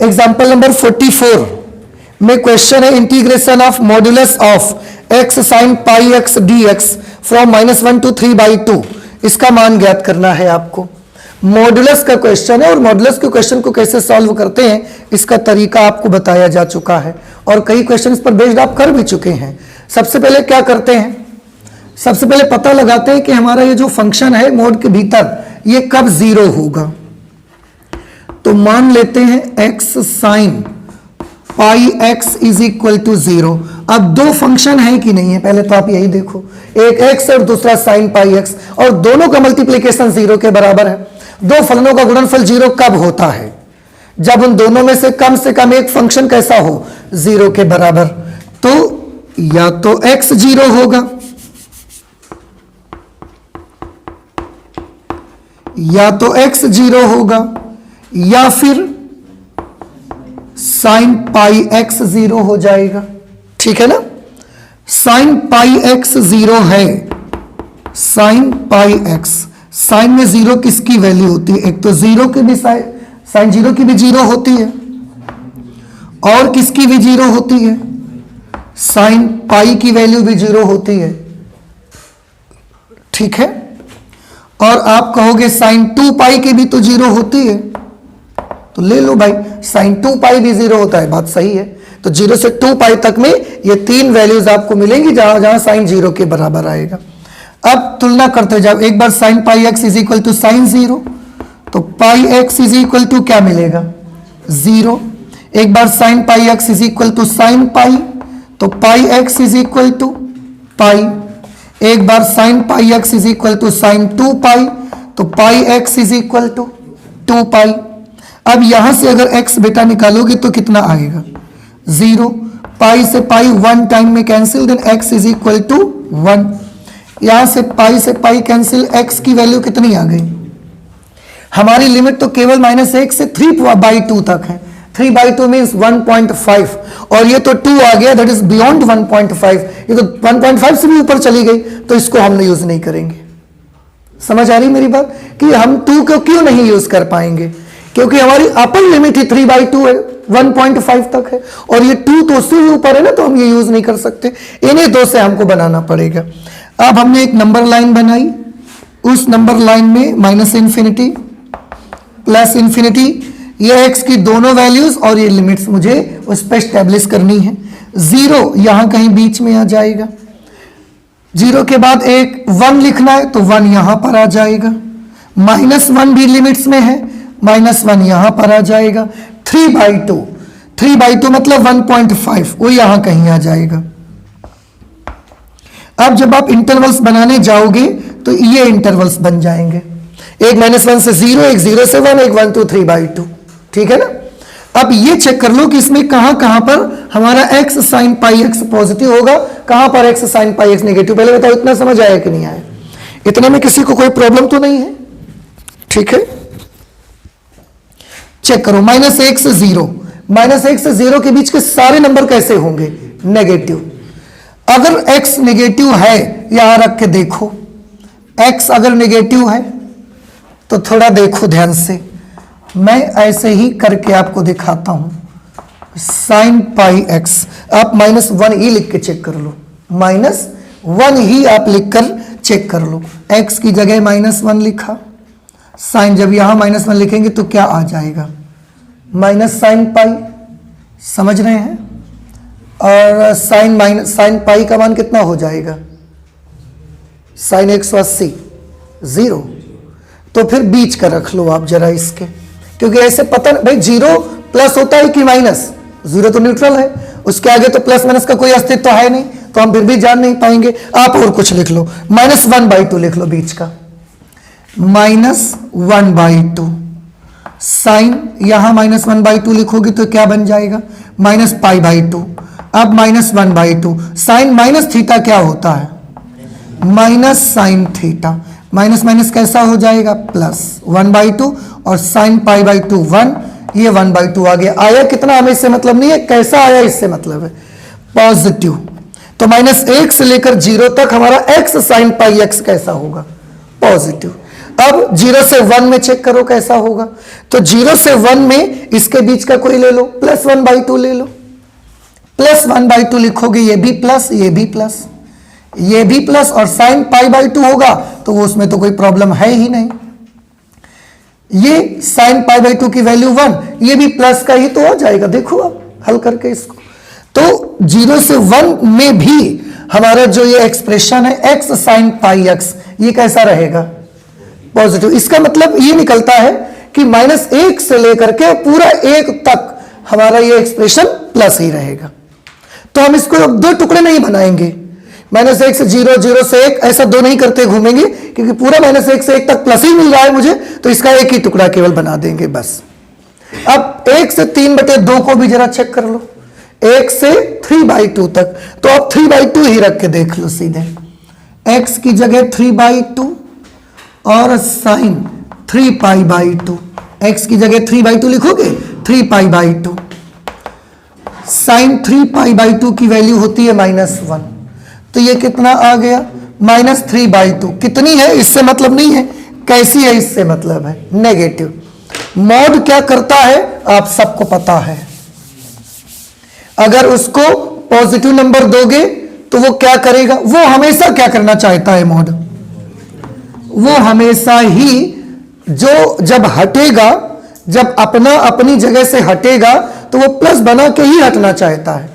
Example number 44 में question है integration of modulus of x sine pi x D x from -1 to 3/2। इसका मान ज्ञात करना है आपको। मॉड्यूलस का क्वेश्चन है और मॉड्यूलस के क्वेश्चन को कैसे सॉल्व करते हैं इसका तरीका आपको बताया जा चुका है और कई क्वेश्चन पर बेस्ड आप कर भी चुके हैं। सबसे पहले क्या करते हैं, सबसे पहले पता लगाते हैं कि हमारा ये जो फंक्शन है मोड के भीतर ये कब 0 होगा। तो मान लेते हैं x sine pi x is equal to 0। अब दो फंक्शन है कि नहीं है पहले तो आप यही देखो, एक एक्स और दूसरा साइन पाई एक्स, और दोनों का मल्टीप्लिकेशन 0 के बराबर है। दो फलनों का गुणनफल 0 कब होता है, जब उन दोनों में से कम एक फंक्शन कैसा हो 0 के बराबर। तो या तो x 0 होगा या तो x 0 होगा या फिर साइन पाई x 0 हो जाएगा। ठीक है ना, साइन पाई x 0 है, साइन पाई x, साइन में 0 किसकी वैल्यू होती है, एक तो 0 की भी साइन 0 की भी 0 होती है और किसकी भी 0 होती है, साइन पाई की वैल्यू भी 0 होती है। ठीक है, और आप कहोगे साइन 2 पाई की भी तो 0 होती है, तो ले लो भाई साइन 2 पाई भी 0 होता है, बात सही है। तो 0 से 2 पाई तक में ये तीन वैल्यूज आपको मिलेंगी जहां जहां साइन 0 के बराबर आएगा। अब तुलना करते जाओ, एक बार sine pi x is equal to sine 0, तो pi x is equal to क्या मिलेगा 0। एक बार sine pi x is equal to sine pi, तो pi x is equal to pi. एक बार sine pi x is equal to sine 2 pi, तो pi x is equal to 2 pi. अब यहां से अगर x बेटा निकालोगे तो कितना आएगा 0, पाई से पाई 1 टाइम में cancel, then x is equal to 1। यहां से पाई कैंसिल, x की वैल्यू कितनी आ गई, हमारी लिमिट तो केवल -1 से 3/2 तक है। 3/2 मीन्स 1.5 और ये तो 2 आ गया, दैट इज बियॉन्ड 1.5। ये तो 1.5 से भी ऊपर चली गई, तो इसको हम यूज नहीं करेंगे। समझ आ रही मेरी बात कि हम 2 को क्यों नहीं यूज कर पाएंगे, क्योंकि हमारी अपर लिमिट ही 3/2 है, 1.5 तक है, और ये 2 तो उससे भी ऊपर है ना, तो हम ये यूज नहीं कर सकते। इन्हीं दो से हमको बनाना पड़ेगा। अब हमने एक नंबर लाइन बनाई, उस नंबर लाइन में -∞, +∞, ये x की दोनों वैल्यूज और ये लिमिट्स मुझे उस पर स्टैब्लिश करनी है। 0 यहां कहीं बीच में आ जाएगा, 0 के बाद एक 1 लिखना है तो 1 यहां पर आ जाएगा, -1 भी लिमिट्स में है, -1 यहां पर आ जाएगा। 3/2 मतलब 1.5 वो यहां कहीं आ जाएगा। अब जब आप इंटरवल्स बनाने जाओगे तो ये इंटरवल्स बन जाएंगे, एक -1 से 0, एक 0 से 1, एक 1 to 3/2। ठीक है ना। अब ये चेक कर लो कि इसमें कहां पर हमारा x sine pi x positive होगा, कहां पर x sine pi x negative. पहले बताओ इतना समझ आया कि नहीं आया, इतने में किसी को कोई प्रॉब्लम तो नहीं है। ठीक है, चेक करो, -1 से 0, -1 से 0 के बीच के सारे नंबर कैसे होंगे नेगेटिव। अगर x नेगेटिव है, यहां रख के देखो, x अगर नेगेटिव है तो थोड़ा देखो ध्यान से, मैं ऐसे ही करके आपको दिखाता हूं। साइन पाई x आप -1 ही लिख के चेक कर लो, -1 ही आप लिखकर चेक कर लो। x की जगह -1 लिखा, साइन जब यहां -1 लिखेंगे तो क्या आ जाएगा माइनस साइन पाई, समझ रहे हैं। और साइन पाई का मान कितना हो जाएगा, साइन 180, 0। तो फिर बीच का रख लो आप जरा इसके, क्योंकि ऐसे पता भाई 0 प्लस होता है कि माइनस, 0 तो न्यूट्रल है, उसके आगे तो प्लस माइनस का कोई अस्तित्व तो है नहीं, तो हम फिर भी जान नहीं पाएंगे। आप और कुछ लिख लो, -1/2 लिख लो बीच का, -1/2। साइन यहां -1/2 लिखोगे तो क्या बन जाएगा -π/2। अब -1/2, साइन माइनस थीटा क्या होता है माइनस साइन थीटा, माइनस कैसा हो जाएगा +1/2, और साइन π/2 1, ये 1/2 आ गया। आया कितना हमें इससे मतलब नहीं है, कैसा आया इससे मतलब है पॉजिटिव। तो -1 से लेकर 0 तक हमारा x साइन पाई x कैसा होगा पॉजिटिव। अब 0 से 1 में चेक करो कैसा होगा। तो 0 से 1 में इसके बीच का कोई ले लो, +1/2 ले लो। +1/2 लिखोगे, ये भी प्लस, ये भी प्लस, ये भी प्लस, और sin π/2 होगा तो वो उसमें तो कोई प्रॉब्लम है ही नहीं। ये sin π/2 की वैल्यू 1, ये भी प्लस का ही तो हो जाएगा। देखो अब हल करके इसको, तो 0 से 1 में भी हमारा जो ये एक्सप्रेशन है x sin πx, ये कैसा रहेगा? पॉजिटिव। इसका मतलब ये निकलता है कि -1 से लेकर के पूरा 1 तक हमारा ये एक्सप्रेशन प्लस ही रहेगा। तो हम इसको दो टुकड़े नहीं बनाएंगे, -1 से 0, 0 से 1, ऐसा दो नहीं करते घूमेंगे, क्योंकि पूरा -1 से 1 तक प्लस ही मिल रहा है मुझे, तो इसका एक ही टुकड़ा केवल बना देंगे बस। अब 1 से 3/2 को भी जरा चेक कर लो, 1 से 3/2 तक, तो आप 3/2 ही रख के देख लो सीधे। x की जगह 3/2 और sin 3π/2, x की जगह 3/2 लिखोगे, 3π/2। sin 3π/2 की वैल्यू होती है -1, तो ये कितना आ गया? -3/2। कितनी है इससे मतलब नहीं है, कैसी है इससे मतलब है, नेगेटिव। मॉड क्या करता है आप सबको पता है, अगर उसको पॉजिटिव नंबर दोगे तो वो क्या करेगा? वो हमेशा क्या करना चाहता है मॉड? वो हमेशा ही जो जब हटेगा, जब अपनी जगह से हटेगा तो वो प्लस बना के ही हटना चाहता है।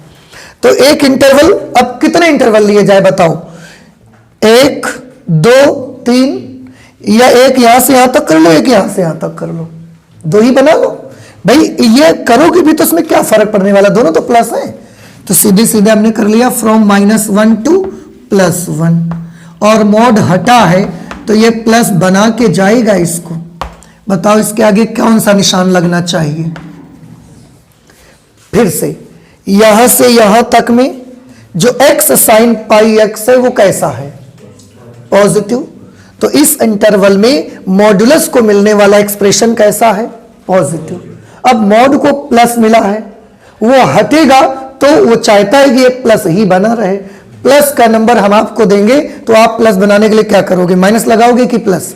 तो एक इंटरवल, अब कितने इंटरवल लिए जाए बताओ? 1, 2, 3, या एक यहां से यहां तक कर लो, एक यहां से यहां तक कर लो, 2 ही बना लो भाई। ये करोगे भी तो उसमें क्या फर्क पड़ने वाला, दोनों तो प्लस है। तो सीधे सीधे हमने कर लिया फ्रॉम -1 to +1, और मॉड हटा है तो ये प्लस बना के जाएगा इसको। बताओ इसके आगे कौन सा निशान लगना चाहिए? फिर से यहां तक में जो x sin πx है वो कैसा है? पॉजिटिव। तो इस इंटरवल में मॉडुलस को मिलने वाला एक्सप्रेशन कैसा है? पॉजिटिव। अब मॉड को प्लस मिला है, वो हटेगा तो वो चाहता है कि ये प्लस ही बना रहे। प्लस का नंबर हम आपको देंगे तो आप प्लस बनाने के लिए क्या करोगे? माइनस लगाओगे कि प्लस?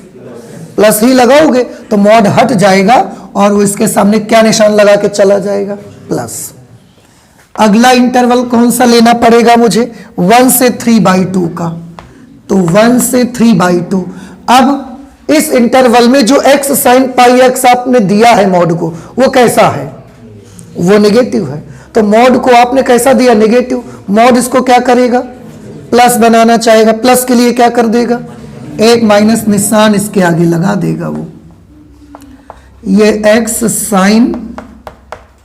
प्लस ही लगाओगे, तो मॉड हट जाएगा और वो इसके सामने क्या निशान लगा के चला जाएगा? प्लस। अगला इंटरवल कौन सा लेना पड़ेगा मुझे? 1 से 3/2 का। तो 1 से 3/2। अब इस इंटरवल में जो x sin πx आपने दिया है मॉड को, वो कैसा है? वो नेगेटिव है। तो मॉड को आपने कैसा दिया? नेगेटिव। मॉड इसको क्या करेगा? प्लस बनाना चाहेगा। प्लस के लिए क्या कर देगा? एक माइनस निशान इसके आगे लगा देगा वो। ये x sin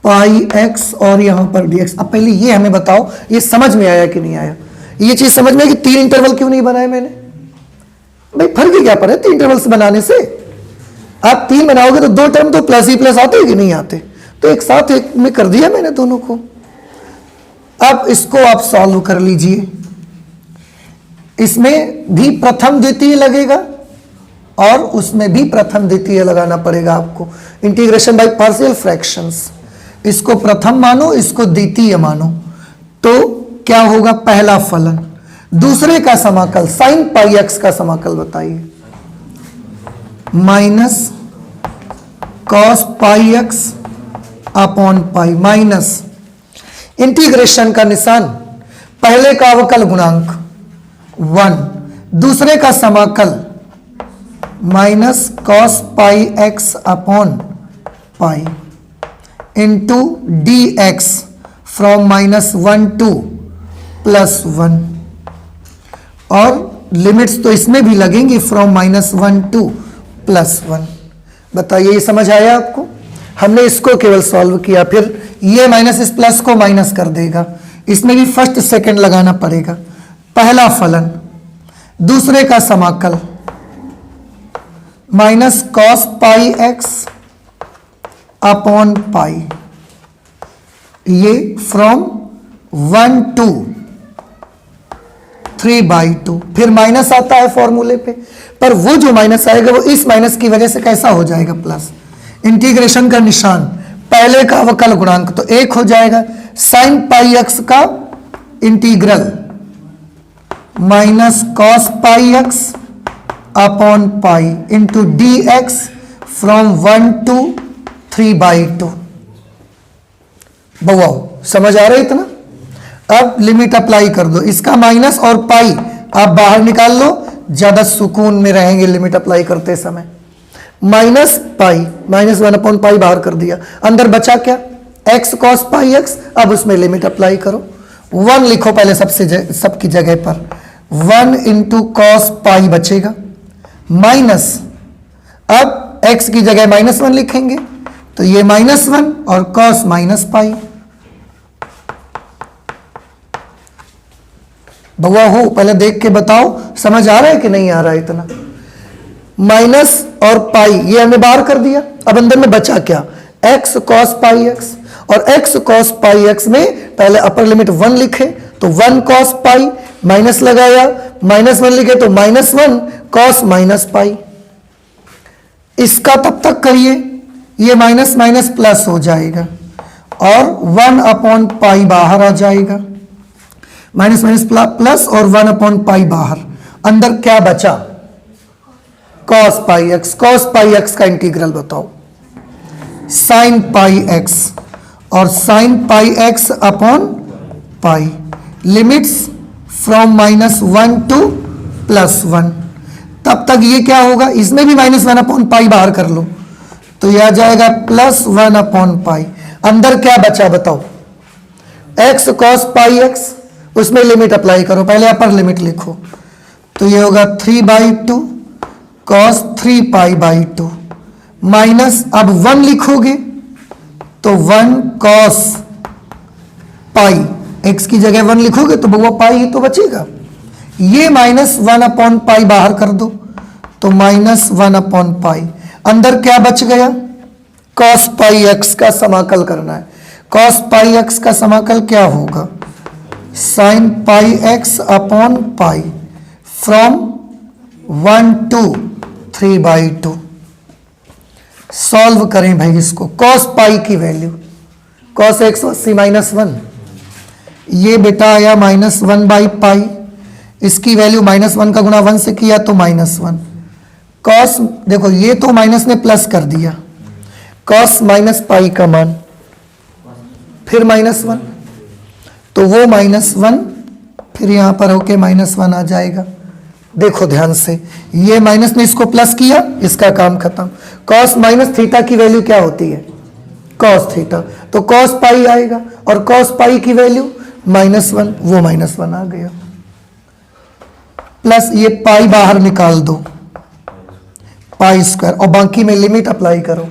πx और यहां पर dx। अब पहले ये हमें बताओ, ये समझ में आया कि नहीं आया? ये चीज समझ में आई कि 3 इंटरवल क्यों नहीं बनाए मैंने? भाई फर्क ही क्या पड़ा 3 इंटरवल्स बनाने से? आप 3 बनाओगे तो 2 टर्म तो प्लस ही प्लस आते हैं कि नहीं आते? तो एक साथ एक में कर दिया मैंने दोनों को। अब इसको आप सॉल्व कर लीजिए। इसमें भी प्रथम द्वितीय लगेगा और उसमें भी प्रथम द्वितीय लगाना पड़ेगा आपको। Integration by partial fractions. इसको प्रथम मानो, इसको द्वितीय मानो, तो क्या होगा? पहला फलन। दूसरे का समाकल sin πx का समाकल बताइए। Minus cos πx upon pi, minus integration का निशान, पहले का अवकल गुणांक 1, दूसरे का समाकल minus cos πx upon pi into dx from -1 to +1, और लिमिट्स तो इसमें भी लगेंगी फ्रॉम -1 to +1। बताइए ये समझ आया आपको? हमने इसको केवल सॉल्व किया, फिर ये माइनस इस प्लस को माइनस कर देगा। इसमें भी फर्स्ट सेकंड लगाना पड़ेगा। पहला फलन, दूसरे का समाकल minus cos πx upon pi, ये फ्रॉम 1 to 3/2। फिर माइनस आता है फॉर्मूले पे, पर वो जो माइनस आएगा वो इस माइनस की वजह से कैसा हो जाएगा? प्लस। इंटीग्रेशन का निशान, पहले का अवकल गुणांक तो 1 हो जाएगा, sin πx का integral minus cos πx upon pi into D x from 1 to 3/2। बउआओ समझ आ रहा है इतना? अब लिमिट अप्लाई कर दो, इसका माइनस और पाई आप बाहर निकाल लो, ज्यादा सुकून में रहेंगे लिमिट अप्लाई करते समय। माइनस पाई, -1/पाई बाहर कर दिया, अंदर बचा क्या? x cos पाई x। अब उसमें लिमिट अप्लाई करो, 1 लिखो पहले सबकी जगह पर, 1 इंटू कॉस पाई बचेगा, माइनस, अब x की जगह -1 लिखेंगे तो ये -1 और कॉस माइनस पाई। बउआ हो पहले देख के बताओ समझ आ रहा है कि नहीं आ रहा है इतना? माइनस और पाई ये हमने बाहर कर दिया, अब अंदर में बचा क्या? x cos पाई x, और x cos पाई x में पहले अपर लिमिट 1 लिखे तो 1 cos पाई, माइनस लगाया, -1 लिखे तो -1 cos माइनस पाई। इसका तब तक करिए, ये माइनस माइनस प्लस हो जाएगा और 1/पाई बाहर आ जाएगा, माइनस माइनस प्लस और 1/पाई बाहर, अंदर क्या बचा? cos पाई x। cos पाई x का इंटीग्रल बताओ, sin पाई x और sin pi x upon pi, limits from -1 to +1। तब तक ये क्या होगा? इसमें भी -1/पाई बाहर कर लो तो यह आ जाएगा +1/पाई। अंदर क्या बचा बताओ? x cos पाई x, उसमें लिमिट अप्लाई करो, पहले अपर लिमिट लिखो तो ये होगा 3/2 cos 3π/2 माइनस, अब 1 लिखोगे तो 1 cos पाई, x की जगह 1 लिखोगे तो बउआ पाई ही तो बचेगा, ये -1/पाई बाहर कर दो तो -1/पाई। अंदर क्या बच गया? cos पाई x का समाकल करना है, cos पाई x का समाकल क्या होगा? sin pi x upon pi from 1 to 3/2। Solve करें भाई इसको, cos पाई की वैल्यू, cos x अस्सी -1, ये बेटा आया -1/पाई, इसकी वैल्यू -1 का गुणा 1 से किया तो -1, cos, देखो ये तो माइनस ने प्लस कर दिया, cos माइनस पाई का मान फिर -1 तो वो -1 फिर यहां पर होके -1 आ जाएगा। देखो ध्यान से, ये माइनस ने इसको प्लस किया, इसका काम खत्म। cos माइनस थीटा की वैल्यू क्या होती है? cos थीटा, तो cos पाई आएगा और cos पाई की वैल्यू -1, वो -1 आ गया, प्लस ये पाई बाहर निकाल दो, पाई स्क्वायर, और बाकी में लिमिट अप्लाई करो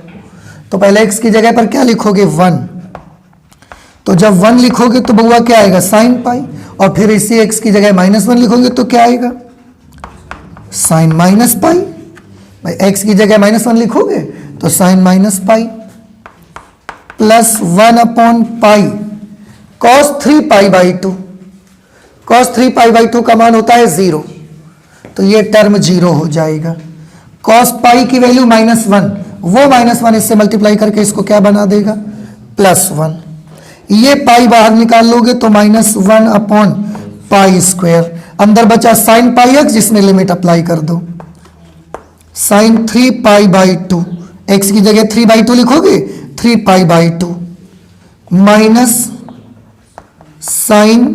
तो पहले x की जगह पर क्या लिखोगे? 1, तो जब 1 लिखोगे तो बउआ क्या आएगा? sin पाई, और फिर इसी x की जगह -1 लिखोगे तो क्या आएगा? sin minus pi. भाई x की जगह -1 लिखोगे तो sin माइनस पाई प्लस 1/पाई cos 3π/2। cos 3π/2 का मान होता है 0, तो ये टर्म 0 हो जाएगा। cos पाई की वैल्यू -1, वो -1 इससे मल्टीप्लाई करके इसको क्या बना देगा? +1। ये पाई बाहर निकाल लोगे तो -1/पाई स्क्वायर, अंदर बचा sin पाई x जिसमें लिमिट अप्लाई कर दो, sin 3π/2, x की जगह 3/2 लिखोगे 3π/2 माइनस sin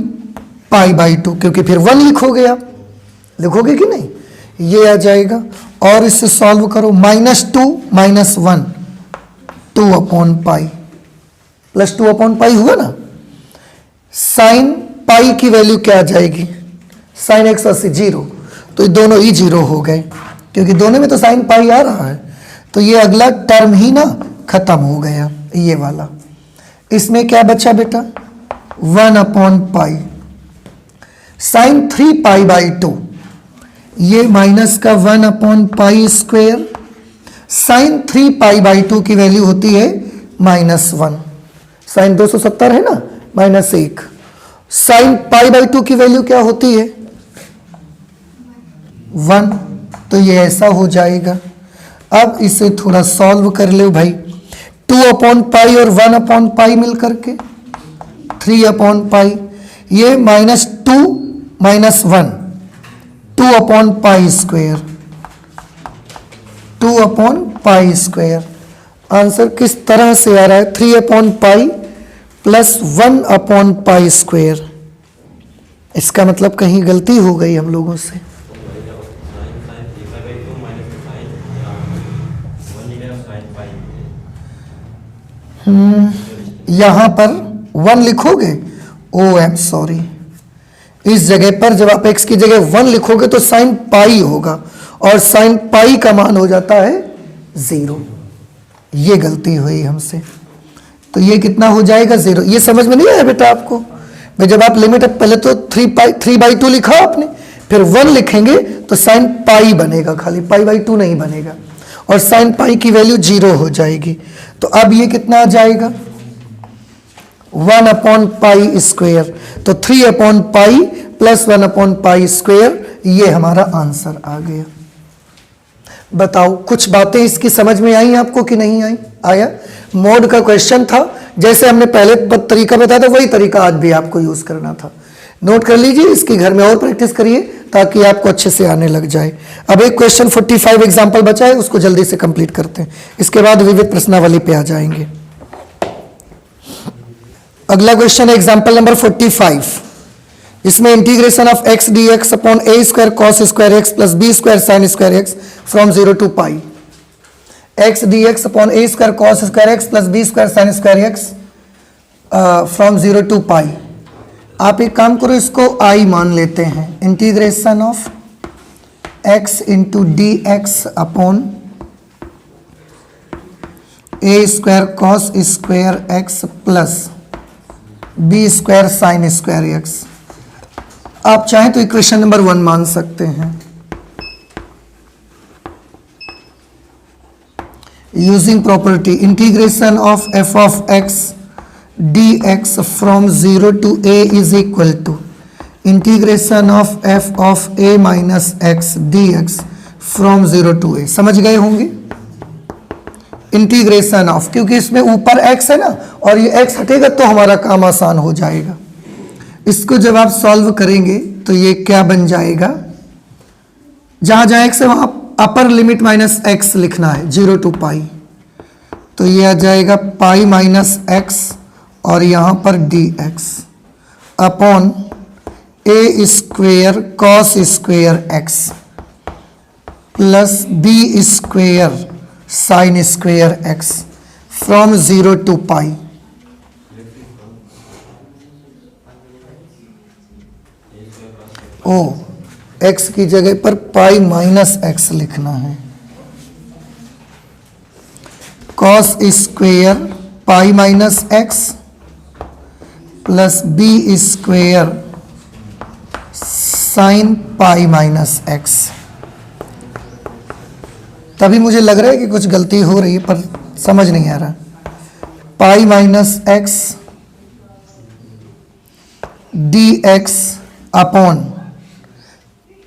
π/2, क्योंकि फिर 1 लिखोगे, आप लिखोगे कि नहीं, ये आ जाएगा। और इससे सॉल्व करो, -2 -1 2/पाई प्लस 2/पाई हुआ ना। sin पाई की वैल्यू क्या आ जाएगी? sin x 0, तो ये दोनों ही 0 हो गए क्योंकि दोनों में तो sin पाई आ रहा है, तो ये अगला टर्म ही ना खत्म हो गया, ये वाला। इसमें क्या बचा बेटा? 1/पाई sin 3π/2, ये माइनस का 1/पाई स्क्वायर, sin 3π/2 की वैल्यू होती है -1, sin 270 है ना, -1, sin π/2 की वैल्यू क्या होती है? 1, तो ये ऐसा हो जाएगा। अब इसे थोड़ा सॉल्व कर लो भाई, 2/पाई और 1/पाई मिलकर के 3/पाई, ये -2 -1 2/पाई स्क्वायर 2/π²। आंसर किस तरह से आ रहा है? 3/π प्लस 1/π²। इसका मतलब कहीं गलती हो गई हम लोगों से। यहां पर 1 लिखोगे? ओ आई एम सॉरी, इस जगह पर जब आप x की जगह 1 लिखोगे तो साइन पाई होगा, और साइन पाई का मान हो जाता है 0। ये गलती हुई हमसे। तो ये कितना हो जाएगा? 0। ये समझ में नहीं आया बेटा आपको? भाई जब आप लिमिट, पहले तो 3/2 लिखा आपने, फिर 1 लिखेंगे तो साइन पाई बनेगा, खाली π/2 नहीं बनेगा, और साइन पाई की वैल्यू 0 हो जाएगी। तो अब ये कितना आ जाएगा? 1/π²। तो 3/π प्लस 1/π², ये हमारा आंसर आ गया। बताओ कुछ बातें इसकी समझ में आई आपको कि नहीं आई? आया? मोड का क्वेश्चन था, जैसे हमने पहले तरीका बताया था वही तरीका आज भी आपको यूज करना था। नोट कर लीजिए, इसकी घर में और प्रैक्टिस करिए ताकि आपको अच्छे से आने लग जाए। अब एक क्वेश्चन 45 एग्जाम्पल बचा है, उसको जल्दी से कंप्लीट करते हैं, इसके बाद विविध प्रश्नावली पे आ जाएंगे। अगला क्वेश्चन है एग्जाम्पल नंबर 45, इसमें integration of x dx upon a² cos² x plus b² sin² x from 0 to π। x dx upon a² cos² x plus b² sin² x from 0 to π। आप एक काम करो, इसको i मान लेते हैं। Integration of x into D X upon a² cos² x plus b² sin² x। आप चाहें तो इक्वेशन नंबर 1 मान सकते हैं। Using property, integration of f of x dx from 0 to a is equal to integration of f of a minus x dx from 0 to a। समझ गए होंगे? Integration of, क्योंकि इसमें ऊपर x है ना, और ये x हटेगा तो हमारा काम आसान हो जाएगा। इसको जब आप सॉल्व करेंगे तो ये क्या बन जाएगा? जहां जहां x है वहां अपर लिमिट माइनस x लिखना है, 0 to π। तो ये आ जाएगा पाई माइनस x और यहां पर dx upon a² cos² x plus b² sin² x from 0 to π। ओ, x की जगह पर पाई माइनस x लिखना है। cos² pi minus x plus b² sine pi minus x। तभी मुझे लग रहा है कि कुछ गलती हो रही है, पर समझ नहीं आ रहा। Pi minus x dx upon,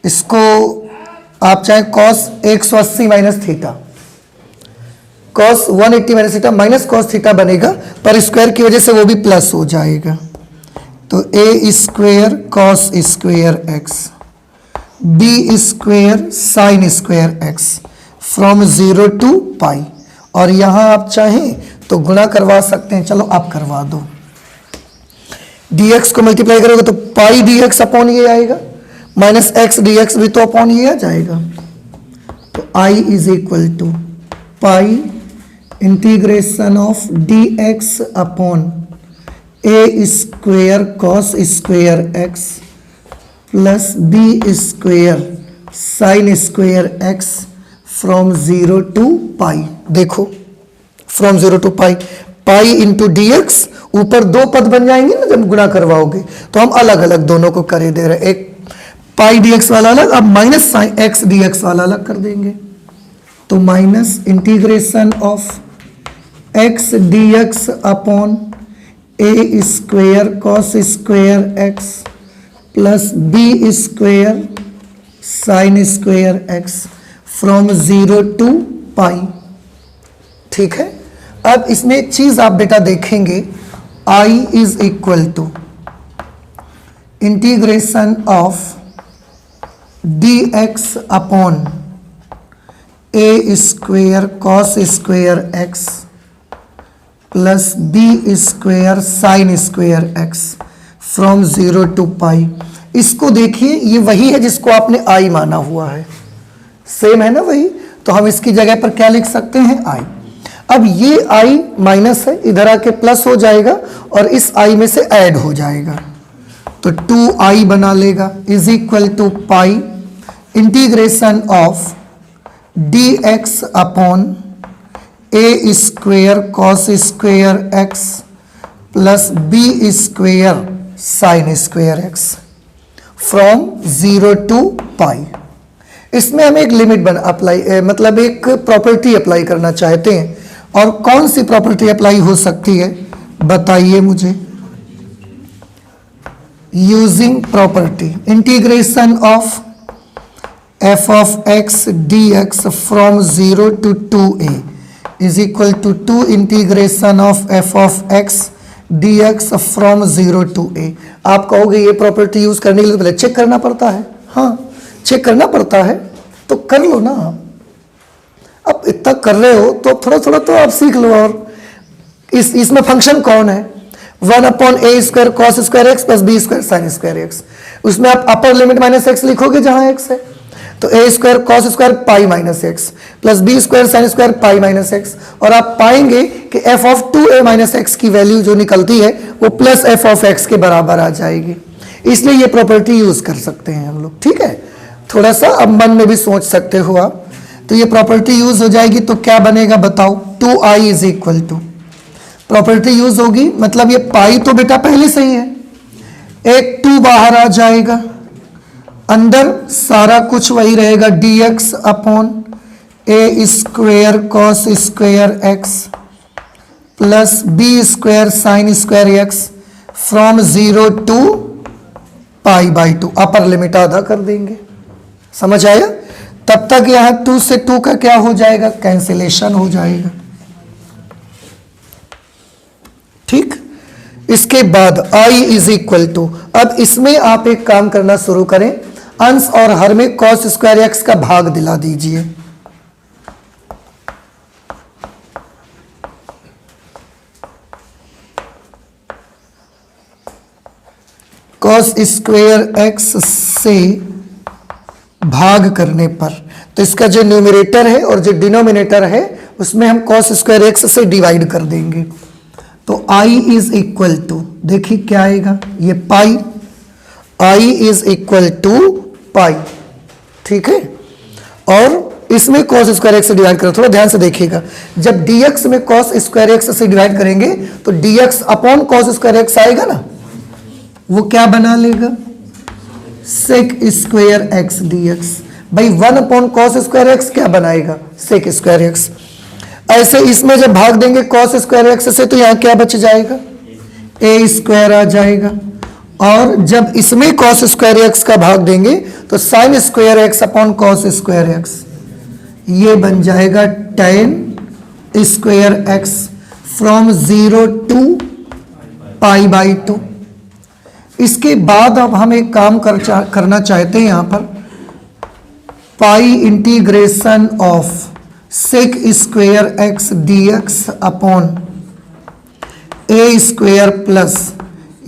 इसको आप चाहे cos 180 minus theta, cos 180 minus theta minus cos theta बनेगा, पर स्क्वायर की वजह से वो भी प्लस हो जाएगा। तो a² cos² x b² sin² x from 0 to π। और यहां आप चाहें तो गुणा करवा सकते हैं, चलो आप करवा दो। dx को मल्टीप्लाई करोगे तो पाई dx अपॉन ये आएगा, माइनस x dx भी तो अपॉन ये आ जाएगा। तो i is equal to pi integration of dx upon a² cos² x plus b² sin² x from 0 to π। देखो from 0 to π, pi into dx, ऊपर दो पद बन जाएंगे ना जब गुणा करवाओगे, तो हम अलग अलग दोनों को करे दे रहे। एक पाई dx वाला अलग, अब माइनस x dx वाला अलग कर देंगे। तो minus integration of x dx upon a² cos² x plus b² sin² x from 0 to π। ठीक है, अब इसमें एक चीज आप बेटा देखेंगे, i is equal to integration of dx upon A square cos square x plus B square sine square X from 0 to pi. इसको देखिए, ये वही है जिसको आपने आई माना हुआ है, सेम है ना वही, तो हम इसकी जगह पर क्या लिख सकते हैं, आई। अब ये आई माइनस है, इधर आके प्लस हो जाएगा और इस आई में से ऐड हो जाएगा, तो 2i बना लेगा is equal to pi integration of dx upon A square cos square x plus B square sine square X from 0 to pi. इसमें हम एक लिमिट मतलब एक प्रॉपर्टी अप्लाई करना चाहते हैं, और कौन सी प्रॉपर्टी अप्लाई हो सकती है बताइए मुझे। Using property integration of f of x dx from 0 to 2a is equal to 2 integration of f of x dx from 0 to a। आप कहोगे ये प्रॉपर्टी यूज करने के लिए पहले चेक करना पड़ता है, हाँ चेक करना पड़ता है, तो कर लो ना। अब इतना कर रहे हो तो थोड़ा थोड़ा तो आप सीख लो। और इसमें फंक्शन कौन है, 1 अपॉन ए square cos square X plus B square sine square X. उसमें आप अपर लिमिट माइनस एक्स लिखोगे जहां एक्स है, तो A square cos square pi minus X plus B square sine square pi minus X, और आप पाएंगे कि F of 2a minus X की वैल्यू जो निकलती है वो प्लस एफ ऑफ एक्स के बराबर आ जाएगी। इसलिए ये प्रॉपर्टी यूज कर सकते हैं हम लोग, ठीक है। थोड़ा सा अब मन में भी सोच सकते हो आप, तो ये प्रॉपर्टी यूज हो जाएगी तो क्या बनेगा बताओ, 2i is equal to, property use होगी मतलब ये पाई तो बेटा पहले से ही है, एक 2 बाहर आ जाएगा, अंदर सारा कुछ वही रहेगा, dx upon A square cos square x plus B square sine square x from 0 to pi by 2, upper limit आधा कर देंगे। समझ आया? तब तक यहां 2 से 2 का क्या हो जाएगा, कैंसिलेशन हो जाएगा, ठीक। इसके बाद i इज इक्वल टू, अब इसमें आप एक काम करना शुरू करें, अंश और हर में कॉस स्क्वायर एक्स का भाग दिला दीजिए। कॉस स्क्वायर एक्स से भाग करने पर, तो इसका जो न्यूमरेटर है और जो डिनोमिनेटर है उसमें हम कॉस स्क्वायर एक्स से डिवाइड कर देंगे, तो i इज इक्वल टू, देखिए क्या आएगा, ये पाई, i इज इक्वल टू पाई, ठीक है। और इसमें cos स्क्वायर एक्स से डिवाइड करो, थोड़ा ध्यान से देखिएगा, जब dx में cos स्क्वायर एक्स से डिवाइड करेंगे तो dx upon cos square x आएगा ना, वो क्या बना लेगा, sec स्क्वायर एक्स dx। भाई 1 अपॉन cos स्क्वायर एक्स क्या बनाएगा, sec स्क्वायर एक्स। ऐसे इसमें जब भाग देंगे cos स्क्वायर एक्स से तो यहां क्या बच जाएगा, a स्क्वायर आ जाएगा, और जब इसमें cos स्क्वायर एक्स का भाग देंगे तो sine square x upon cos square x, ये बन जाएगा tan square x from 0 to pi by 2। इसके बाद अब हम एक काम करना चाहते हैं यहां पर, pi integration of sec square x dx upon A square plus,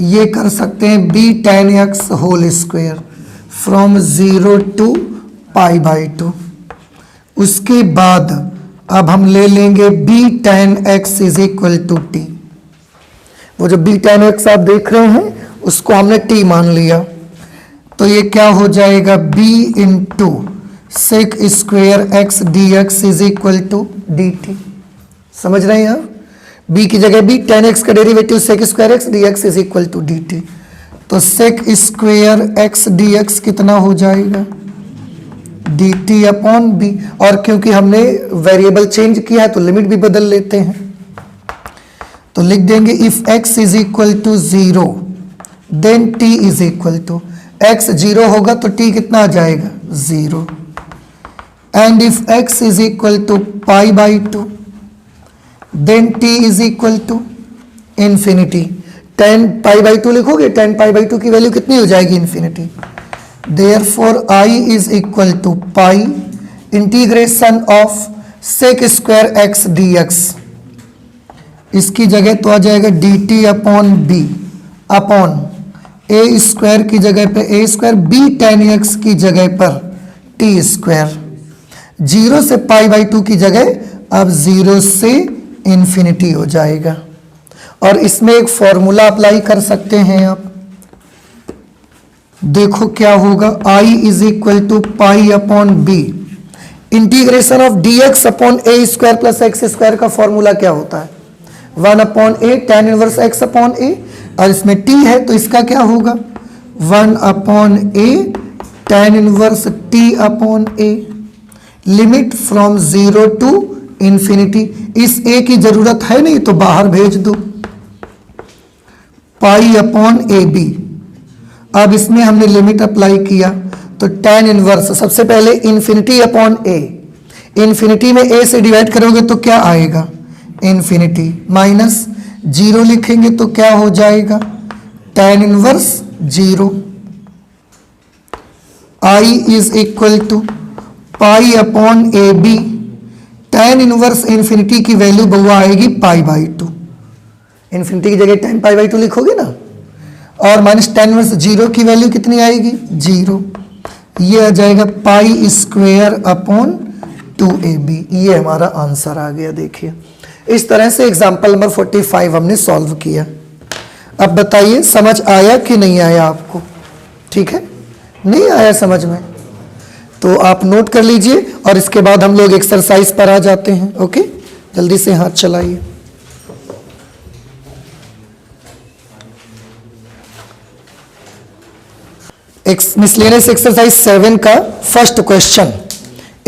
ये कर सकते हैं b tan x whole square from 0 to pi by 2। उसके बाद अब हम ले लेंगे b tan x is equal to t, वो जो b tan x आप देख रहे हैं उसको हमने t मान लिया, तो ये क्या हो जाएगा, b into sec square x dx is equal to dt। समझ रहे हैं आप, b की जगह b, tan x का derivative sec square x dx is equal to dt, तो सेक स्क्वायर एक्स dx कितना हो जाएगा, dt अपॉन b, और क्योंकि हमने वेरिएबल चेंज किया है तो लिमिट भी बदल लेते हैं, तो लिख देंगे if x is equal to 0 then t is equal to, x 0 होगा तो t कितना आ जाएगा, 0, and if x is equal to pi by 2 then t is equal to infinity. 10 pi by 2 लिखोगे, 10 पाई बाई 2 की वैल्यू कितनी हो जाएगी, infinity. Therefore i is equal to pi integration of sec square X D X, इसकी जगह तो आ जाएगा D T upon B upon ए स्क्वायर की जगह पे A square, B tan X की जगह पर टी स्क्वायर, 0 से पाई बाई 2 की जगह अब 0 से इन्फिनिटी हो जाएगा। और इसमें एक फॉर्मूला अप्लाई कर सकते हैं आप, देखो क्या होगा, I is equal to pi upon B integration of D X upon A square plus X square का फॉर्मूला क्या होता है, 1 upon A tan inverse X upon A, और इसमें टी है तो इसका क्या होगा 1 upon A tan inverse T upon A, limit from 0 to infinity. इस ए की जरूरत है नहीं तो बाहर भेज दो, पाई अपॉन ए बी। अब इसमें हमने लिमिट अप्लाई किया तो टेन इनवर्स, सबसे पहले इंफिनिटी अपॉन ए, इंफिनिटी में ए से डिवाइड करोगे तो क्या आएगा इंफिनिटी, माइनस 0 लिखेंगे तो क्या हो जाएगा tan inverse 0। I is equal to pi upon A B, tan inverse infinity की वैल्यू बहुआ आएगी पाई बाई 2, इंफिनिटी की जगह टेन पाई बाई 2 लिखोगे ना, और माइनस टेन इनवर्स 0 की वैल्यू कितनी आएगी 0, ये आ जाएगा पाई स्क्वायर अपॉन 2ab। ये हमारा आंसर आ गया। देखिए इस तरह से एग्जाम्पल नंबर 45 हमने सॉल्व किया। अब बताइए समझ आया कि नहीं आया आपको, ठीक है, नहीं आया समझ में तो आप नोट कर लीजिए, और इसके बाद हम लोग एक्सरसाइज पर आ जाते हैं। ओके, जल्दी से हाथ चलाइए। मिसलेनियस एक्सरसाइज 7 का फर्स्ट क्वेश्चन,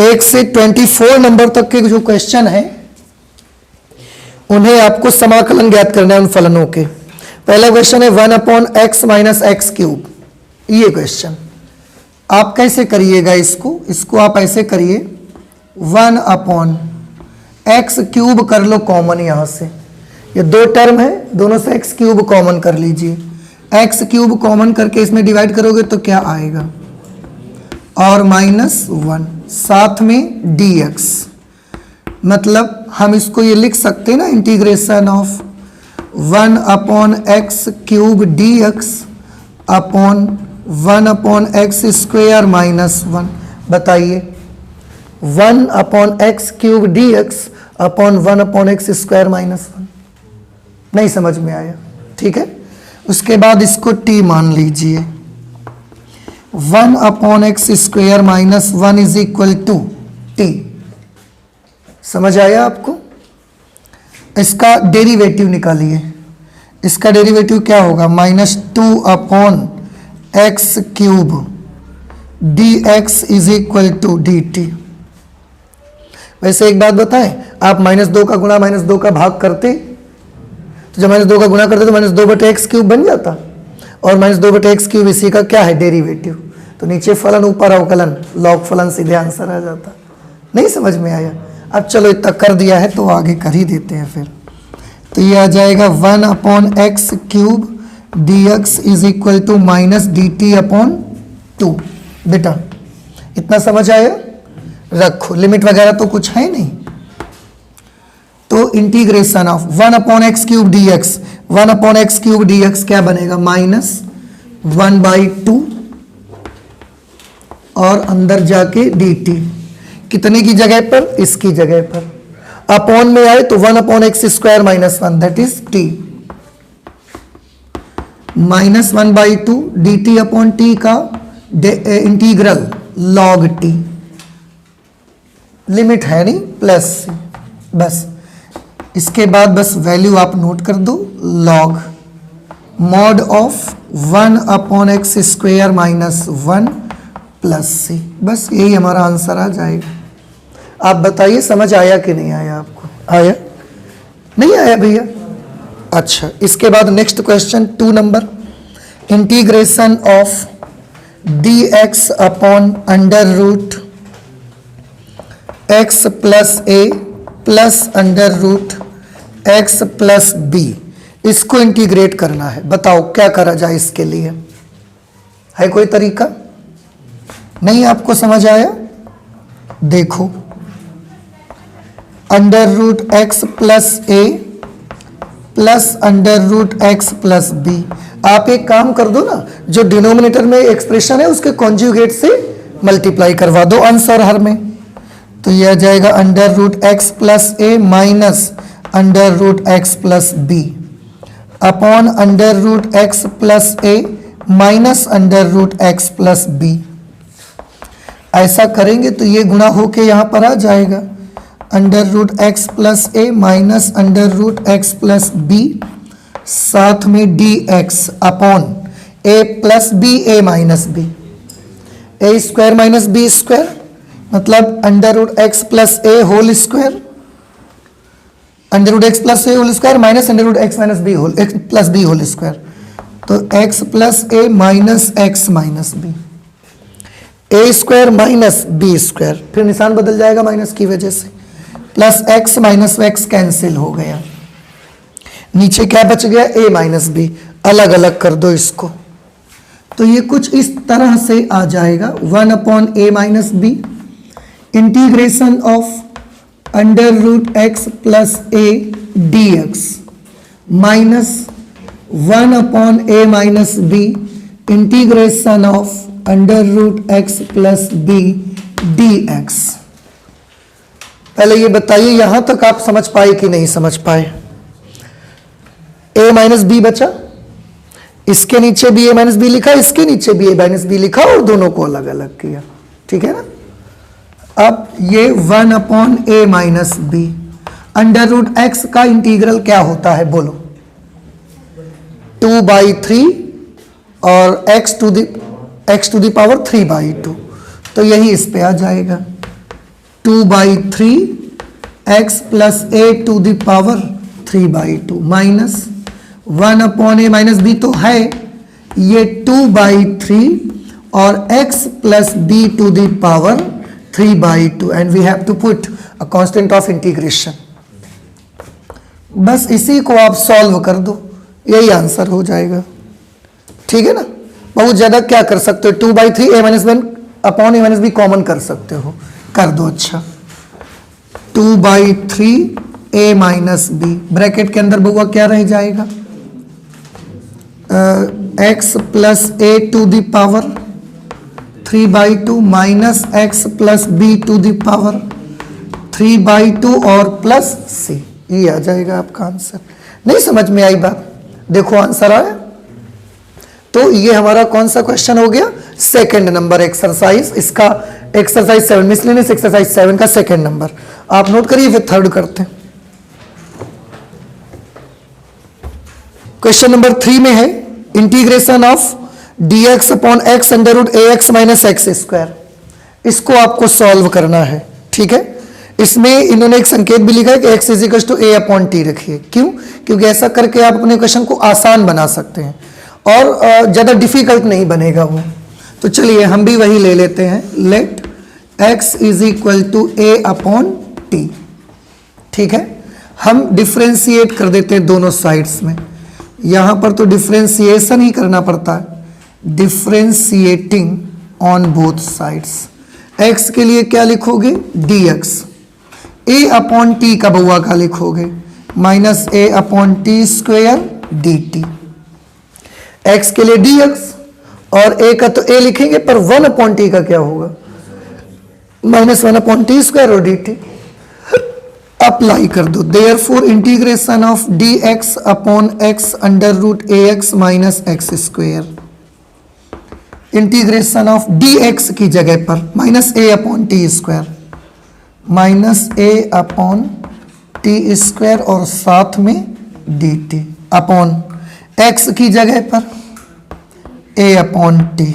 1 से 24 नंबर तक के जो क्वेश्चन है उन्हें आपको समाकलन ज्ञात करना है उन फलनों के। पहला क्वेश्चन है 1 upon x minus x cube, ये क्वेश्चन आप कैसे करिएगा, इसको आप ऐसे करिए 1 अपॉन एक्स क्यूब कर लो कॉमन, यहां से ये दो टर्म है दोनों से एक्स क्यूब कॉमन कर लीजिए, एक्स क्यूब कॉमन करके इसमें डिवाइड करोगे तो क्या आएगा, और -1 साथ में dx, मतलब हम इसको ये लिख सकते हैं ना integration of 1 upon X cube dx upon 1 upon X square -1। बताइए 1 upon X cube dx upon 1 upon x square -1, नहीं समझ में आया, ठीक है। उसके बाद इसको t मान लीजिए, 1 upon X square -1 is equal to t, समझ आया आपको। इसका डेरिवेटिव निकालिए, इसका डेरिवेटिव क्या होगा -2 upon X cube dx is equal to dt। वैसे एक बात बताएं, आप -2 का गुणा -2 का भाग करते तो जब -2 का गुणा करते तो -2 बटे एक्स क्यूब बन जाता, और -2 बटे एक्स क्यूब इसी का क्या है डेरिवेटिव, तो नीचे फलन ऊपर अवकलन, लॉग फलन, सीधे आंसर आ जाता। नहीं समझ में आया। अब चलो इतना कर दिया है तो आगे कर ही देते हैं फिर, तो ये आ जाएगा 1 upon X cube dx is equal to minus dt upon 2। बेटा इतना समझ आया, रखो, लिमिट वगैरह तो कुछ है नहीं। तो integration of 1 upon X cube dx, 1 upon X cube dx क्या बनेगा -1/2, और अंदर जाके dt कितने की जगह पर, इसकी जगह पर, अपॉन में आए तो 1 upon x square -1 that is t, -1/2 dt upon t का इंटीग्रल log t, लिमिट है नहीं प्लस, बस इसके बाद बस वैल्यू आप नोट कर दो, log mod of 1 upon X square -1 plus c, बस यही हमारा आंसर आ जाएगा। आप बताइए समझ आया कि नहीं आया आपको, आया नहीं आया भैया। अच्छा, इसके बाद next question 2 number, integration of dx upon under root x plus a plus under root x plus b, इसको इंटीग्रेट करना है। बताओ क्या करा जाए इसके लिए, है कोई तरीका? नहीं आपको समझ आया, देखो under root X plus A plus under root X plus B. आप एक काम कर दो ना, जो डिनोमिनेटर में एक्सप्रेशन है उसके कॉन्जुगेट से मल्टीप्लाई करवा दो अंश और हर में, तो यह आ जाएगा under root X plus A minus under root X plus B upon under root X plus A minus under root X plus B. ऐसा करेंगे तो ये गुणा होके यहाँ पर आ जाएगा under root X plus A minus under root X plus B, साथ में D X upon A plus B A minus B, A square minus B square, मतलब under root X plus A whole square, under root X plus A whole square minus under root X minus B whole X plus B whole square, तो X plus A minus X minus B, A square minus B square, फिर निशान बदल जाएगा minus की वजह से, plus x minus x cancel हो गया, नीचे क्या बच गया ए माइनस बी, अलग अलग कर दो इसको, तो ये कुछ इस तरह से आ जाएगा 1 upon A minus B integration of under root X plus A D X minus 1 upon A minus B integration of under root X plus B D X. पहले ये बताइए यहां तक आप समझ पाए कि नहीं समझ पाए? ए माइनस बी बचा, इसके नीचे भी ए माइनस बी लिखा, इसके नीचे भी ए माइनस बी लिखा और दोनों को अलग अलग किया, ठीक है ना। अब ये 1 upon A minus B under root X का इंटीग्रल क्या होता है बोलो? 2/3 और x टू द पावर 3/2, तो यही इस पे आ जाएगा 2/3 x plus a to the power 3/2 minus 1 upon A minus B तो है ये 2/3 और x plus b to the power 3/2 and we have to put a constant of integration. बस इसी को आप सॉल्व कर दो, यही आंसर हो जाएगा, ठीक है ना। बहुत ज्यादा क्या कर सकते हो, 2/3 ए minus 1 upon A minus B common कर सकते हो, कर दो। अच्छा 2/3 ए माइनस बी ब्रैकेट के अंदर बउआ क्या रह जाएगा, x plus A to the power 3/2 minus x plus B to the power 3/2 और प्लस c, ये आ जाएगा आपका आंसर। नहीं समझ में आई बात? देखो आंसर आया। तो ये हमारा कौन सा क्वेश्चन हो गया? सेकंड नंबर एक्सरसाइज, इसका एक्सरसाइज 7 मिसलेनियस एक्सरसाइज 7 का सेकंड नंबर। आप नोट करिए, फिर थर्ड करते हैं। क्वेश्चन नंबर 3 में है integration of dx upon X under root A X minus X square. इसको आपको सॉल्व करना है, ठीक है। इसमें इन्होंने एक संकेत भी लिखा है कि x is equal to A upon T रखिए। क्यों? क्योंकि ऐसा करके आप अपने क्वेश्चन को आसान बना सकते हैं और ज़्यादा डिफिकल्ट नहीं बनेगा वो। तो चलिए हम भी वही ले लेते हैं, let x is equal to A upon T, ठीक है। हम डिफ्रेंशिएट कर देते हैं दोनों साइड्स में, यहाँ पर तो डिफ्रेंशिएशन ही करना पड़ता है, differentiating on both sides. x के लिए क्या लिखोगे? dx, a अपॉन टी का बउआ का लिखोगे minus a upon T square dt। x के लिए dx और a का तो a लिखेंगे, पर 1 अपॉन टी का क्या होगा? माइनस 1 अपॉन टी स्क्वायर और dt। अप्लाई कर दो, therefore integration of dx upon x under root ax minus X square. Integration of dx की जगह पर minus a upon T square, minus a upon T square और साथ में dt upon x की जगह पर a upon T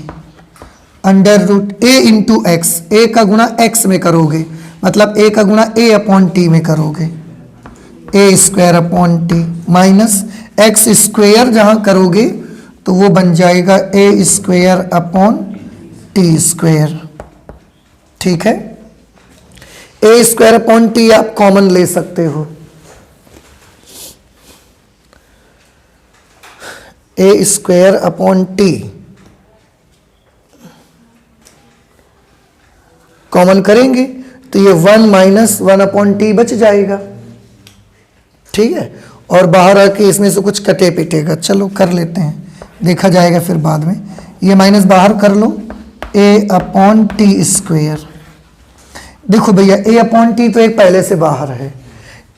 under root a into X. a का गुणा x में करोगे, मतलब a का गुणा a अपॉन टी में करोगे, a square upon T minus X square जहां करोगे तो वो बन जाएगा a square upon T square, ठीक है। a स्क्वायर अपॉन टी आप कॉमन ले सकते हो, a square upon T common करेंगे तो ये 1 माइनस 1/t बच जाएगा, ठीक है। और बाहर आके इसमें से कुछ कटे पिटेगा, चलो कर लेते हैं, देखा जाएगा फिर बाद में। ये माइनस बाहर कर लो, a/t²। देखो भैया a/t तो एक पहले से बाहर है,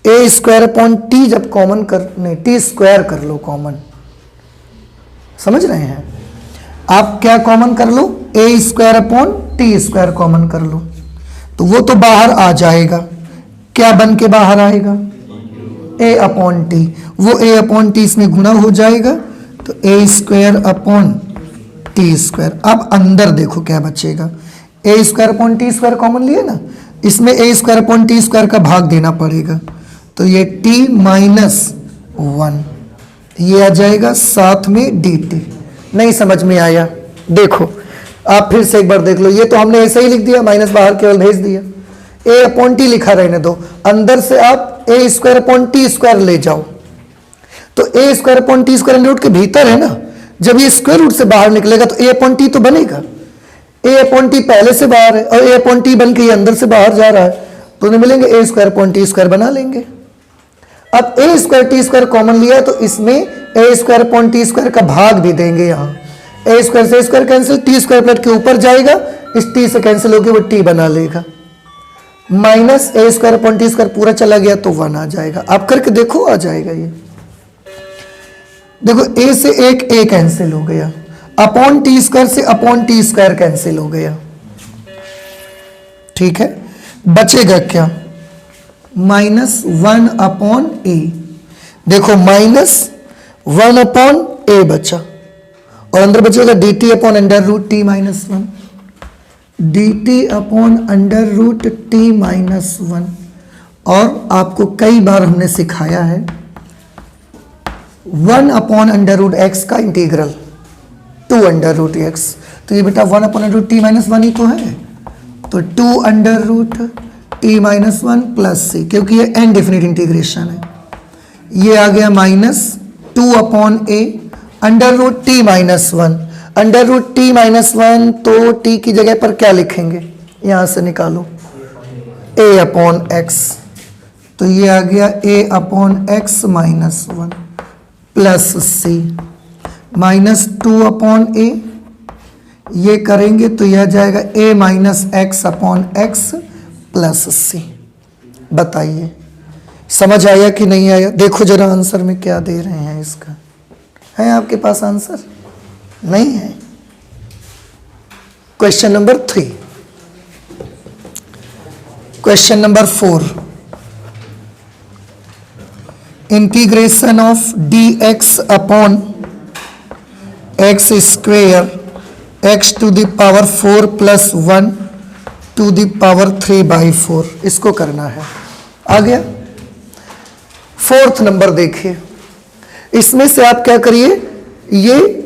a²/t जब कॉमन कर, नहीं t² कर लो कॉमन, समझ रहे हैं आप, क्या कॉमन कर लो, a²/t² कॉमन कर लो, तो वो तो बाहर आ जाएगा, क्या बन के बाहर आएगा, a/t, वो a/t इसमें गुणा हो जाएगा, तो a²/t²। अब अंदर देखो क्या बचेगा, a²/t² कॉमन लिए ना, इसमें a²/t² का भाग देना पड़ेगा, तो ये t-1 ये आ जाएगा, साथ में dt। नहीं समझ में आया, देखो आप फिर से एक बार देख लो, ये तो हमने ऐसे ही लिख दिया, माइनस बाहर केवल भेज दिया, a/t लिखा रहने दो, अंदर से आप a²/t² ले जाओ, तो a²/t² रूट के भीतर है ना, जब ये स्क्वायर रूट से बाहर निकलेगा तो a/t तो बनेगा, a/t पहले से बाहर है और a/t बन के ये अंदर से बाहर जा रहा है, तो उन्हें मिलेंगे a²/t² बना लेंगे। अब a²t² कॉमन लिया तो इसमें a²/t² का भाग भी देंगे, यहाँ a² से स्क्वायर कैंसिल, t² प्लेट के ऊपर जाएगा, इस t से कैंसिल होकर वो t बना लेगा, माइनस a²/t² पूरा चला गया तो 1 आ जाएगा। आप करके देखो आ जाएगा ये, देखो a से एक a कैंसिल हो गया, अपॉन t² से अपॉन t² कैंसिल हो गया, ठीक है। बचेगा क्या, -1/a, देखो -1/a बचा, और अंदर बचेगा dt/√t-1, dt/√t-1। और आपको कई बार हमने सिखाया है 1/√x का इंटीग्रल 2√x, तो ये बेटा 1/√t-1 ही तो है, तो 2√t-1 प्लस c, क्योंकि ये इनडेफिनिट इंटीग्रेशन है, ये आ गया -2/a √t-1, √t-1, तो t की जगह पर क्या लिखेंगे, यहां से निकालो a/x, तो ये आ गया a/x -1 प्लस c, -2/a, ये करेंगे तो यह जाएगा a-x/x प्लस c। बताइए समझ आया कि नहीं आया, देखो जरा आंसर में क्या दे रहे हैं इसका, है आपके पास आंसर, नहीं है। Question number 3, question number 4, integration of dx/x² x⁴ + 1 3/4, इसको करना है। आ गया। 4th नंबर देखिए, इसमें से आप क्या करिए, ये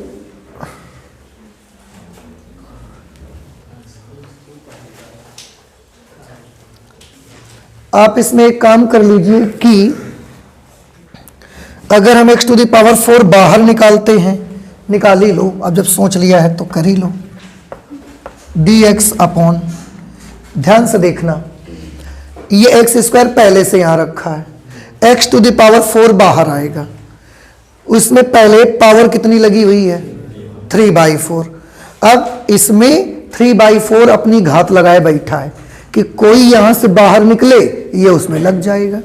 आप इसमें एक काम कर लीजिए कि अगर हम x⁴ बाहर निकालते हैं, निकाल ही लो, अब जब सोच लिया है तो कर ही लो, dx/, ध्यान से देखना, ये x² पहले से यहां रखा है, x⁴ बाहर आएगा, उसमें पहले पावर कितनी लगी हुई है 3/4, अब इसमें 3/4 अपनी घात लगाए बैठा है कि कोई यहां से बाहर निकले ये उसमें लग जाएगा,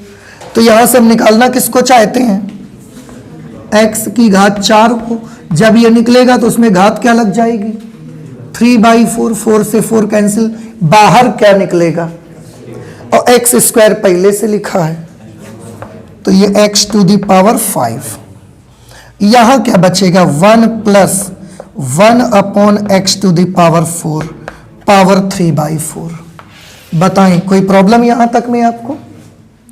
तो यहां से हम निकालना किसको चाहते हैं, x की घात 4 को, जब ये निकलेगा तो उसमें घात क्या लग जाएगी 3/4, 4 से 4 कैंसिल, बाहर क्या निकलेगा, और x² पहले से लिखा है तो ये x⁵, यहां क्या बचेगा 1 + 1/x⁴ पावर 3/4। बताएं कोई प्रॉब्लम यहां तक में आपको,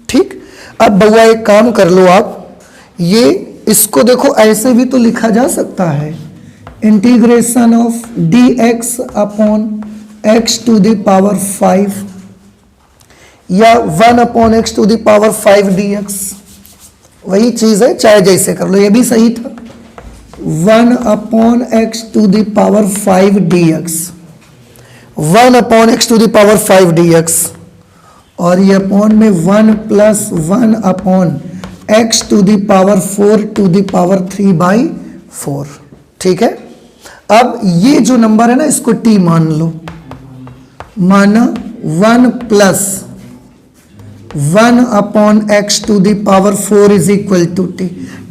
ठीक। अब बउआ एक काम कर लो आप, ये इसको देखो ऐसे भी तो लिखा जा सकता है, इंटीग्रेशन ऑफ dx/x⁵ या 1/x⁵ dx, वही चीज है, चाहे जैसे कर लो, ये भी सही था, 1/x⁵ dx, 1/x⁵ dx, और ये अपॉन में 1 + 1 upon x to the power 4 to the power 3/4। ठीक है, अब ये जो नंबर है ना इसको t मान लो, माना 1 + 1 upon x to the power 4 is equal to t।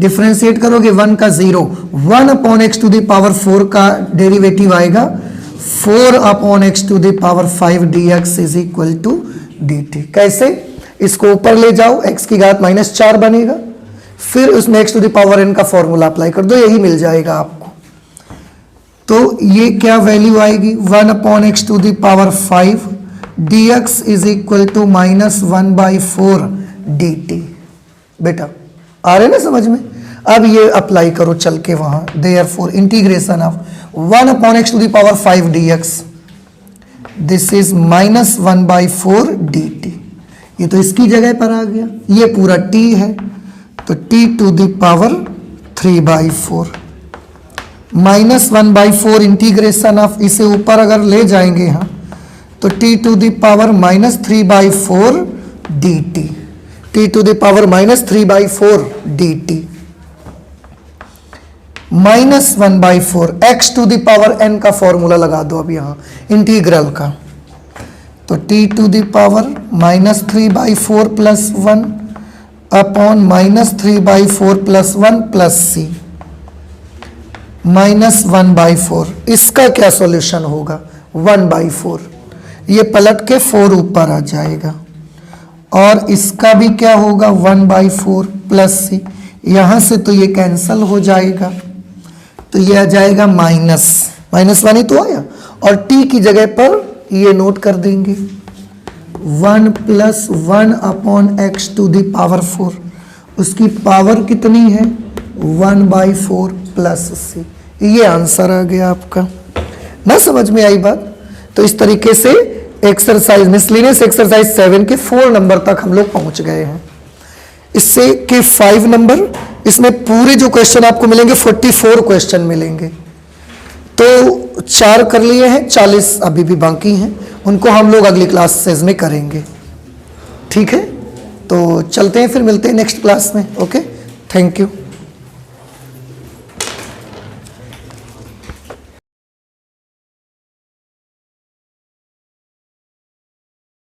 Differentiate करोगे 1 का 0, 1 upon x to the power 4 का डेरिवेटिव आएगा 4 upon x to the power 5 dx is equal to dt। कैसे? इसको ऊपर ले जाओ, x की घात -4 बनेगा, फिर उसमें x to the power n का फॉर्मूला अप्लाई कर दो, यही मिल जाएगा आपको। तो ये क्या वैल्यू आएगी, 1 upon x to the power 5 dx is equal to -1/4 dt। बेटा आ रहे ना समझ में? अब ये अप्लाई करो चल के वहां, therefore integration of 1 upon x to the power 5 dx this is -1/4 dt। ये तो इसकी जगह पर आ गया, ये पूरा t है तो t to the power 3/4 -1/4 integration of, इसे ऊपर अगर ले जाएंगे यहाँ तो t to the power -3/4 dt, t to the power -3/4 dt -1/4 x to the power n का फॉर्मूला लगा दो अब यहाँ इंटीग्रल का, तो t to the power -3/4 + 1 upon -3/4 + 1 + c -1/4। इसका क्या सॉल्यूशन होगा, 1/4, ये पलट के 4 ऊपर आ जाएगा, और इसका भी क्या होगा 1/4 + c, यहाँ से तो ये कैंसल हो जाएगा, तो ये आ जाएगा -1 ही तो आया, और t की जगह पर ये नोट कर देंगे 1 + 1 upon x to the power 4, उसकी पावर कितनी है 1/4 + c। ये आंसर आ गया आपका। ना समझ में आई बात? तो इस तरीके से एक्सरसाइज मिसलिनियस एक्सरसाइज 7 के 4 नंबर तक हम लोग पहुंच गए हैं। इससे के 5 नंबर, इसमें पूरे जो क्वेश्चन आपको मिलेंगे 44 क्वेश्चन मिलेंगे, तो 4 कर लिए हैं, 40 अभी भी बाकी हैं, उनको हम लोग अगली क्लासेस में करेंगे। ठीक है, तो चलते हैं, फिर मिलते हैं नेक्स्ट क्लास में। Okay, thank you.